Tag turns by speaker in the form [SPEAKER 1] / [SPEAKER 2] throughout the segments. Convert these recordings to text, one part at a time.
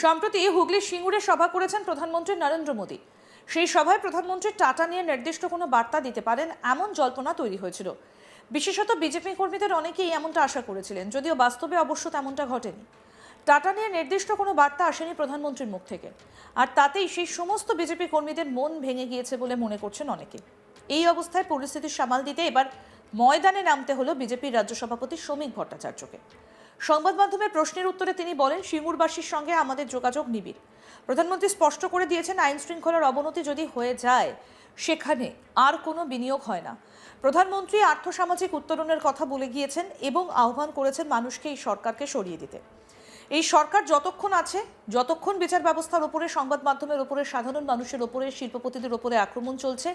[SPEAKER 1] সম্প্রতি হুগলির সিঙ্গুরে সভা করেছেন প্রধানমন্ত্রী নরেন্দ্র মোদী। সেই সভায় প্রধানমন্ত্রী টাটা নিয়ে নির্দিষ্ট কোনো বার্তা দিতে পারেন এমন জল্পনা তৈরি হয়েছিল। বিশেষত বিজেপি কর্মীদের অনেকেই এমনটা আশা করেছিলেন, যদিও বাস্তবে অবশ্য তেমনটা ঘটেনি। টাটা নিয়ে নির্দিষ্ট কোনো বার্তা আসেনি প্রধানমন্ত্রীর মুখ থেকে, আর তাতেই সেই সমস্ত বিজেপি কর্মীদের মন ভেঙে গিয়েছে বলে মনে করছেন অনেকে। এই অবস্থায় পরিস্থিতি সামাল দিতে এবার ময়দানে নামতে হলো বিজেপির রাজ্য সভাপতি শ্রমিক ভট্টাচার্যকে। সংবাদ মাধ্যমের প্রশ্নের উত্তরে তিনি বলেন, সিঙ্গুরবাসীর সঙ্গে আমাদের যোগাযোগ নিবিড়। প্রধানমন্ত্রী স্পষ্ট করে দিয়েছেন, আইন শৃঙ্খলার অবনতি যদি হয়ে যায় সেখানে আর কোনো বিনিয়োগ হয় না। প্রধানমন্ত্রী আর্থসামাজিক উত্তরণের কথা বলে গিয়েছেন এবং আহ্বান করেছেন মানুষকে এই সরকারকে সরিয়ে দিতে। এই সরকার যতক্ষণ আছে, যতক্ষণ বিচার ব্যবস্থার উপরে, সংবাদ মাধ্যমের উপরে, সাধারণ মানুষের উপরে, শিল্পপতিদের উপরে আক্রমণ চলছে,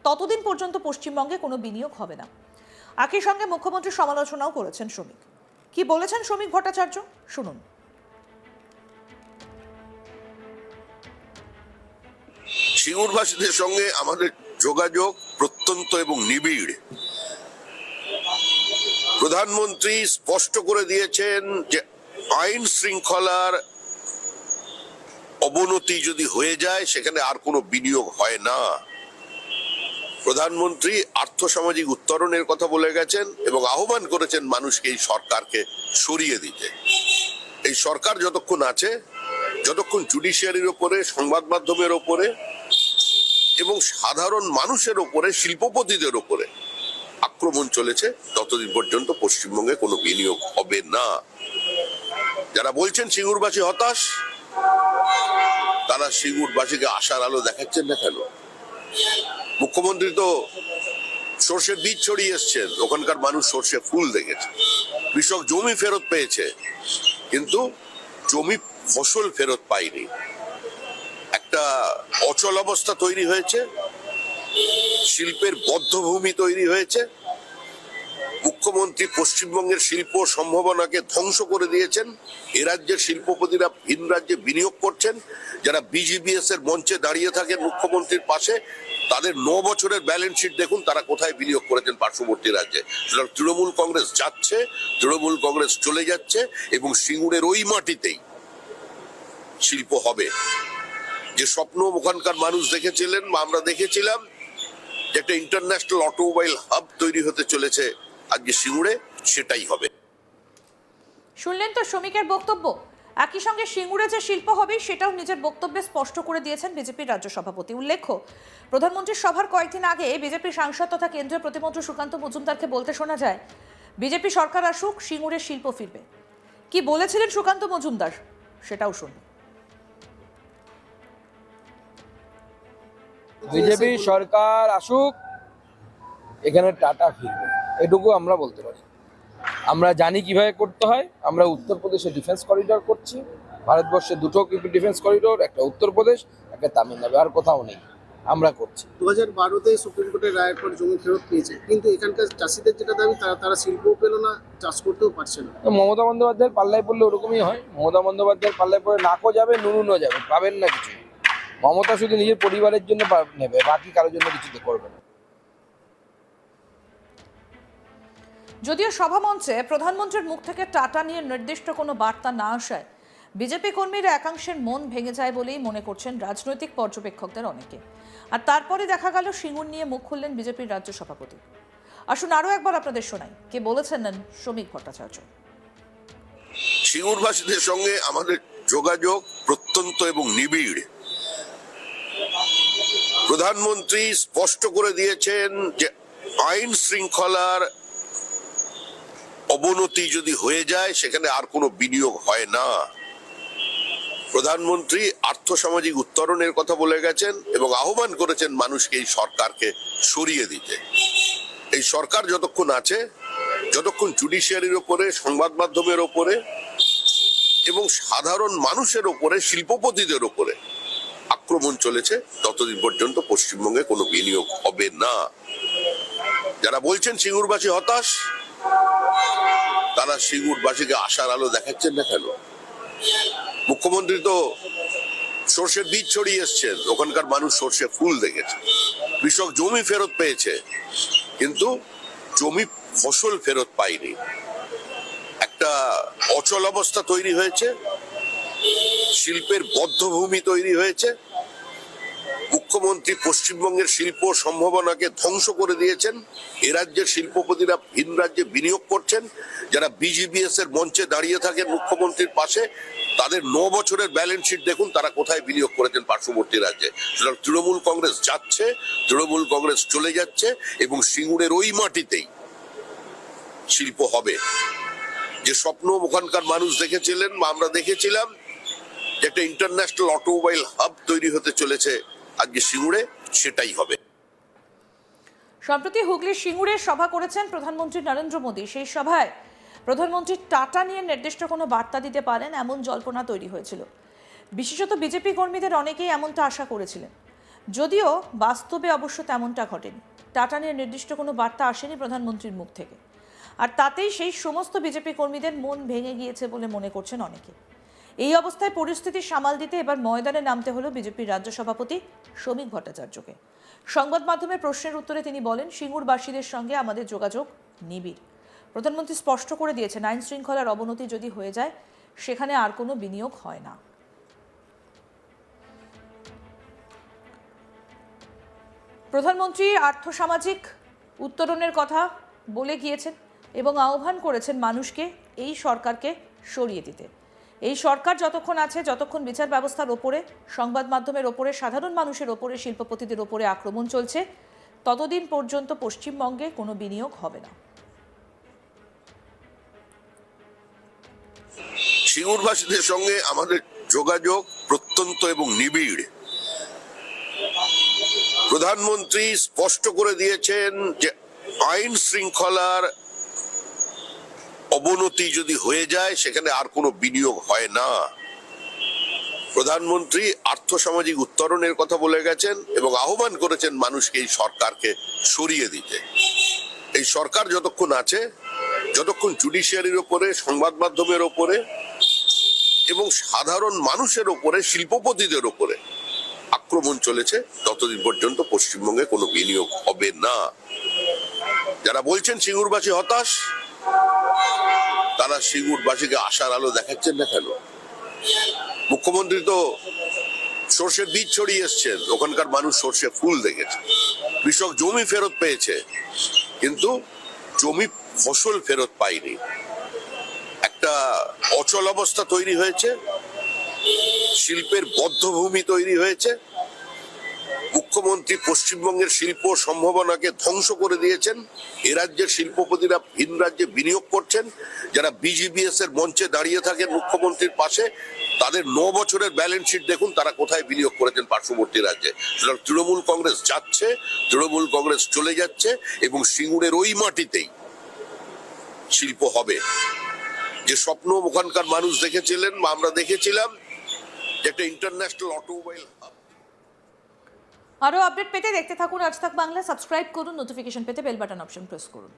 [SPEAKER 1] ততদিন পর্যন্ত পশ্চিমবঙ্গে কোনো বিনিয়োগ হবে না। একই সঙ্গে মুখ্যমন্ত্রী সমালোচনাও করেছেন শ্রমিক। কি বলেছেন শ্রমিক ভট্টাচার্য, শুনুন।
[SPEAKER 2] সিঙ্গুরবাসীদের সঙ্গে আমাদের যোগাযোগ প্রত্যন্ত এবং নিবিড়। প্রধানমন্ত্রী স্পষ্ট করে দিয়েছেন যে আইন শৃঙ্খলার অবনতি যদি হয়ে যায় সেখানে আর কোনো বিনিয়োগ হয় না। প্রধানমন্ত্রী আর্থসামাজিক উত্তরণের কথা বলে গেছেন এবং আহ্বান করেছেন মানুষকে এই সরকারকে সরিয়ে দিতে। এই সরকার যতক্ষণ আছে, যতক্ষণ জুডিশিয়ারির ওপরে, সংবাদ মাধ্যমের ওপরে এবং সাধারণ মানুষের ওপরে, শিল্পপতিদের ওপরে আক্রমণ চলেছে, ততদিন পর্যন্ত পশ্চিমবঙ্গে কোনো বিনিয়োগ হবে না। যারা বলছেন সিঙ্গুরবাসী হতাশ, তারা সিঙ্গুরবাসীকে আশার আলো দেখাচ্ছেন না কেন? মুখ্যমন্ত্রী তো সর্ষের বীজ ছড়িয়ে এসছেন, ওখানকার মানুষ সর্ষে ফুল দেখেছে। কৃষক জমি ফেরত পেয়েছে, কিন্তু জমি ফসল ফেরত পায়নি। একটা অচল অবস্থা তৈরি হয়েছে, শিল্পের বদ্ধভূমি তৈরি হয়েছে। মুখ্যমন্ত্রী পশ্চিমবঙ্গের শিল্প সম্ভাবনাকে ধ্বংস করে দিয়েছেন। এ রাজ্যের শিল্পপতিরা ভিন রাজ্যে বিনিয়োগ করছেন। যারা বিজিবিএস এর মঞ্চে দাঁড়িয়ে থাকেন মুখ্যমন্ত্রীর পাশে, তাদের 9 বছরের ব্যালেন্স শিট দেখুন, তারা কোথায় বিনিয়োগ করেছেন পার্শ্ববর্তী রাজ্যে। সুতরাং তৃণমূল কংগ্রেস যাচ্ছে, তৃণমূল কংগ্রেস চলে যাচ্ছে এবং সিঙ্গুরের ওই মাটিতেই শিল্প হবে। যে স্বপ্ন ওখানকার মানুষ দেখেছিলেন বা আমরা দেখেছিলাম, যে একটা ইন্টারন্যাশনাল অটোমোবাইল হাব তৈরি হতে চলেছে আজকে সিঙ্গুরে, সেটাই হবে।
[SPEAKER 1] শুনলেন তো শ্রমিকের বক্তব্য। একই সঙ্গে সিঙ্গুরে যে শিল্প হবে সেটাও নিজের বক্তব্যে স্পষ্ট করে দিয়েছেন বিজেপির রাজ্য সভাপতি। উল্লেখ্য, প্রধানমন্ত্রীর সভার কয়েকদিন আগে বিজেপি সাংসদ তথা কেন্দ্রীয় প্রতিমন্ত্রী সুকান্ত মজুমদারকে বলতে শোনা যায়, বিজেপি সরকার আসুক, সিঙ্গুরে শিল্প ফিরবে। কি বলেছিলেন সুকান্ত মজুমদার, সেটাও শুনুন।
[SPEAKER 3] বিজেপি সরকার আসুক, এখানে টাটা ফিরবে, এটুকু আমরা বলতে পারি। আমরা জানি কিভাবে করতে হয়। আমরা উত্তরপ্রদেশে ডিফেন্স করিডোর করছি। ভারতবর্ষে দুটো ডিফেন্স করিডোর, একটা উত্তরপ্রদেশ, একটা তামিলনাড়ু, আর কোথাও নেই, আমরা করছি।
[SPEAKER 4] 2012-তে সুপ্রিম কোর্টের রায়ের পর জমি ফেরত পেয়েছে, কিন্তু এখানকার চাষিদের যেটা দাবি, তারা শিল্পও পেল না, চাষ করতেও পারছে না।
[SPEAKER 3] তো মমতা বন্দ্যোপাধ্যায়ের পাল্লায় পড়লে ওরকমই হয়। মমতা বন্দ্যোপাধ্যায়ের পাল্লায় পড়ে নাকও যাবে, নুনুনও যাবে, পাবেন না কিছু। মমতা শুধু নিজের পরিবারের জন্য নেবে, বাকি কারোর জন্য কিছু করবে না।
[SPEAKER 1] যদিও সভামঞ্চে প্রধানমন্ত্রীর মুখ থেকে টাটা নিয়ে নির্দিষ্ট কোনো বার্তা না আসায় বিজেপি কর্মীরা একাংশের মন ভেঙে যায় বলেই মনে করছেন রাজনৈতিক পর্যবেক্ষকদের অনেকে। আর তারপরে দেখা গেল সিঙ্গুর নিয়ে মুখ খুললেন বিজেপির রাজ্য সভাপতি। আসুন আরো একবার আপনাদের শোনাই কে বলেছেন শ্রমিক ভট্টাচার্য।
[SPEAKER 2] সিঙ্গুরবাসীদের সঙ্গে আমাদের যোগাযোগ প্রত্যন্ত এবং নিবিড়। প্রধানমন্ত্রী স্পষ্ট করে দিয়েছেন যে আইন শৃঙ্খলার অবনতি যদি হয়ে যায় সেখানে আর কোনো বিনিয়োগ হয় না। প্রধানমন্ত্রী আর্থসামাজিক উত্তরণের কথা বলে গেছেন এবং আহ্বান করেছেন মানুষকে এই সরকারকে সরিয়ে দিতে। এই সরকার যতক্ষণ আছে, যতক্ষণ জুডিশিয়ারির ওপরে, সংবাদ মাধ্যমের ওপরে এবং সাধারণ মানুষের ওপরে, শিল্পপতিদের ওপরে আক্রমণ চলেছে, ততদিন পর্যন্ত পশ্চিমবঙ্গে কোনো বিনিয়োগ হবে না। যারা বলছেন সিঙ্গুরবাসী হতাশ, তারা সিঙ্গুরবাসীকে আশার আলো দেখাচ্ছেন না কেন? মুখ্যমন্ত্রী তো সর্ষের বীজ ছড়িয়ে এসছেন, ওখানকার মানুষ সর্ষে ফুল দেখেছে। কৃষক জমি ফেরত পেয়েছে, কিন্তু জমি ফসল ফেরত পায়নি। একটা অচল অবস্থা তৈরি হয়েছে, শিল্পের বদ্ধভূমি তৈরি হয়েছে। মুখ্যমন্ত্রী পশ্চিমবঙ্গের শিল্প সম্ভাবনাকে ধ্বংস করে দিয়েছেন। এ রাজ্যের শিল্পপতিরা ভিন রাজ্যে বিনিয়োগ করছেন। যারা বিজিবিএস এর মঞ্চে দাঁড়িয়ে থাকেন মুখ্যমন্ত্রীর পাশে, তাদের 9 বছরের ব্যালেন্স শিট দেখুন, তারা কোথায় বিনিয়োগ করেছেন পার্শ্ববর্তী রাজ্যে। সুতরাং তৃণমূল কংগ্রেস যাচ্ছে, তৃণমূল কংগ্রেস চলে যাচ্ছে, এবং সিঙ্গুরের ওই মাটিতেই শিল্প হবে। যে স্বপ্ন ওখানকার মানুষ দেখেছিলেন বা আমরা দেখেছিলাম, যে একটা ইন্টারন্যাশনাল অটোমোবাইল হাব তৈরি হতে চলেছে আজকে সিঙ্গুরে, সেটাই হবে।
[SPEAKER 1] সম্প্রতি হুগলির সিঙ্গুরে সভা করেছেন প্রধানমন্ত্রী নরেন্দ্র মোদী। সেই সভায় প্রধানমন্ত্রী টাটা নিয়ে নির্দিষ্ট কোনো বার্তা দিতে পারেন এমন জল্পনা তৈরি হয়েছিল। বিশেষত বিজেপি কর্মীদের অনেকেই এমনটা আশা করেছিলেন, যদিও বাস্তবে অবশ্য তেমনটা ঘটেনি। টাটা নিয়ে নির্দিষ্ট কোনো বার্তা আসেনি প্রধানমন্ত্রীর মুখ থেকে, আর তাতেই সেই সমস্ত বিজেপি কর্মীদের মন ভেঙে গিয়েছে বলে মনে করছেন অনেকে। এই অবস্থায় পরিস্থিতি সামাল দিতে এবার ময়দানে নামতে হলো বিজেপির রাজ্য সভাপতি শ্রমিক ভট্টাচার্যকে। সংবাদ মাধ্যমের প্রশ্নের উত্তরে তিনি বলেন, সিঙ্গুরবাসীদের সঙ্গে আমাদের যোগাযোগ নিবিড়। প্রধানমন্ত্রী স্পষ্ট করে দিয়েছেন, আইন শৃঙ্খলার অবনতি যদি হয়ে যায় সেখানে আর কোনো বিনিয়োগ হয় না। প্রধানমন্ত্রী আর্থসামাজিক উত্তরণের কথা বলে গিয়েছেন এবং আহ্বান করেছেন মানুষকে এই সরকারকে সরিয়ে দিতে। এই সরকার যতক্ষণ আছে, যতক্ষণ বিচার ব্যবস্থার ওপরে, সংবাদ মাধ্যমের ওপরে, সাধারণ মানুষের ওপরে, শিল্পপতিদের ওপরে আক্রমণ চলছে, ততদিন পর্যন্ত পশ্চিমবঙ্গে কোনো বিনিয়োগ হবে না।
[SPEAKER 2] সিঙ্গুরবাসীদের সঙ্গে আমাদের যোগাযোগ প্রত্যন্ত এবং নিবিড়। প্রধানমন্ত্রী স্পষ্ট করে দিয়েছেন যে আইন শৃঙ্খলার অবনতি যদি হয়ে যায় সেখানে আর কোনো বিনিয়োগ হয় না। প্রধানমন্ত্রী আর্থসামাজিক উত্তরণের কথা বলে গেছেন এবং আহ্বান করেছেন মানুষকে এই সরকারকে সরিয়ে দিতে। এই সরকার যতক্ষণ আছে, যতক্ষণ জুডিশিয়ারির ওপরে, সংবাদ মাধ্যমের ওপরে এবং সাধারণ মানুষের ওপরে, শিল্পপতিদের ওপরে আক্রমণ চলেছে, ততদিন পর্যন্ত পশ্চিমবঙ্গে কোনো বিনিয়োগ হবে না। যারা বলছেন সিঙ্গুরবাসী হতাশ, তারা সিঙ্গুরবাসীকে আশার আলো দেখাচ্ছেন না কেন? মুখ্যমন্ত্রী তো সর্ষের বীজ ছড়িয়ে এসছেন, ওখানকার মানুষ সর্ষে ফুল দেখেছে। কৃষক জমি ফেরত পেয়েছে, কিন্তু জমি ফসল ফেরত পায়নি। একটা অচল অবস্থা তৈরি হয়েছে, শিল্পের বদ্ধভূমি তৈরি হয়েছে। মুখ্যমন্ত্রী পশ্চিমবঙ্গের শিল্প সম্ভাবনাকে ধ্বংস করে দিয়েছেন। এ রাজ্যের শিল্পপতিরা ভিন রাজ্যে বিনিয়োগ করছেন। যারা বিজিবিএস এর মঞ্চে দাঁড়িয়ে থাকেন মুখ্যমন্ত্রীর পাশে, তাদের 9 বছরের ব্যালেন্স শিট দেখুন, তারা কোথায় বিনিয়োগ করেছেন পার্শ্ববর্তী রাজ্যে। সুতরাং তৃণমূল কংগ্রেস যাচ্ছে, তৃণমূল কংগ্রেস চলে যাচ্ছে, এবং সিঙ্গুরের ওই মাটিতেই শিল্প হবে। যে স্বপ্ন ওখানকার মানুষ দেখেছিলেন বা আমরা দেখেছিলাম, যে একটা ইন্টারন্যাশনাল অটোমোবাইল হাব।
[SPEAKER 1] আরও আপডেট পেতে দেখতে থাকুন আজ তাক বাংলা। সাবস্ক্রাইব করুন, নোটিফিকেশন পেতে বেল বাটন অপশন প্রেস করুন।